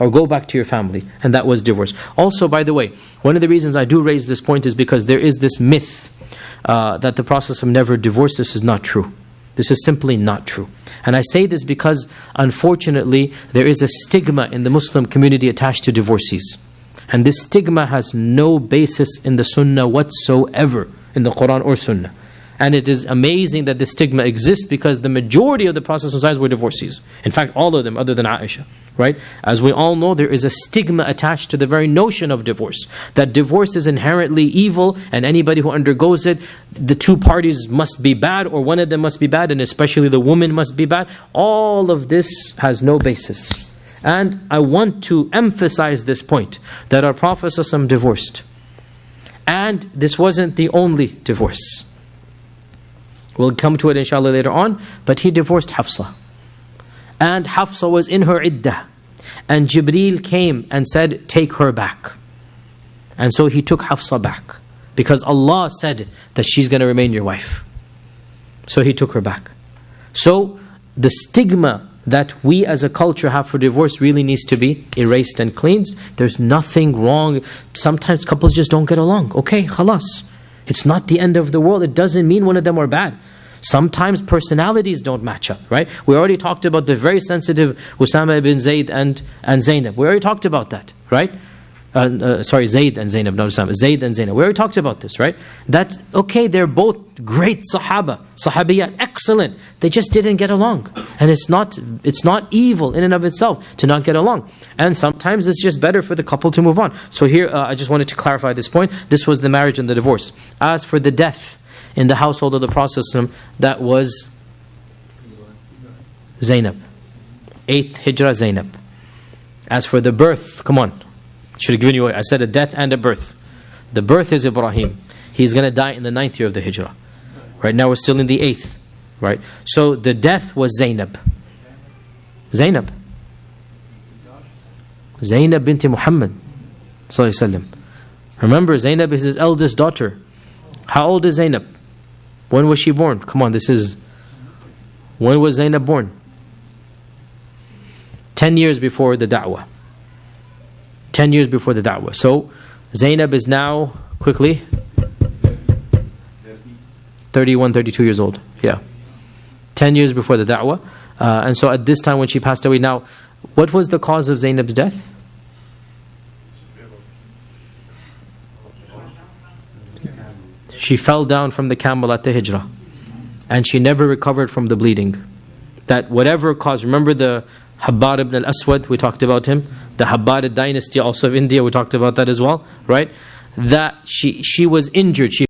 or go back to your family. And that was divorce. Also, by the way, one of the reasons I do raise this point is because there is this myth that the Prophet never divorced. This is not true. This is simply not true. And I say this because, unfortunately, there is a stigma in the Muslim community attached to divorcees. And this stigma has no basis in the Sunnah whatsoever, in the Quran or Sunnah. And it is amazing that this stigma exists because the majority of the Prophet's wives were divorcees. In fact, all of them, other than Aisha. Right? As we all know, there is a stigma attached to the very notion of divorce. That divorce is inherently evil, and anybody who undergoes it, the two parties must be bad, or one of them must be bad, and especially the woman must be bad. All of this has no basis. And I want to emphasize this point, that our Prophet ﷺ divorced. And this wasn't the only divorce. We'll come to it inshallah later on, but he divorced Hafsa. And Hafsa was in her iddah. And Jibreel came and said, take her back. And so he took Hafsa back. Because Allah said that she's going to remain your wife. So he took her back. So the stigma that we as a culture have for divorce really needs to be erased and cleansed. There's nothing wrong. Sometimes couples just don't get along. Okay, khalas. It's not the end of the world. It doesn't mean one of them are bad. Sometimes personalities don't match up, right? We already talked about the very sensitive Usama ibn Zayd and Zainab. We already talked about that, right? Sorry, Zayd and Zainab, not Usama. Zayd and Zainab. We already talked about this, right? That's okay, they're both great Sahaba, Sahabiyat, excellent. They just didn't get along. And it's not evil in and of itself to not get along. And sometimes it's just better for the couple to move on. So here, I just wanted to clarify this point. This was the marriage and the divorce. As for the death in the household of the Prophet, that was Zainab. 8th Hijrah Zainab. As for the birth, come on. Should have given you, I said a death and a birth. The birth is Ibrahim. He's going to die in the 9th year of the Hijrah. Right now we're still in the 8th. Right? So the death was Zainab. Zainab. Zainab binti Muhammad sallallahu alaihi wasallam. Remember, Zainab is his eldest daughter. How old is Zainab? When was she born? Come on, when was Zainab born? 10 years before the da'wah. 10 years before the da'wah. So, Zainab is now, quickly, 31, 32 years old. Yeah. 10 years before the da'wah. And so at this time when she passed away, now, what was the cause of Zainab's death? She fell down from the camel at the Hijrah. And she never recovered from the bleeding. That whatever caused, remember the Habbar ibn al-Aswad, we talked about him. The Habbar dynasty also of India, we talked about that as well. Right? That she was injured. She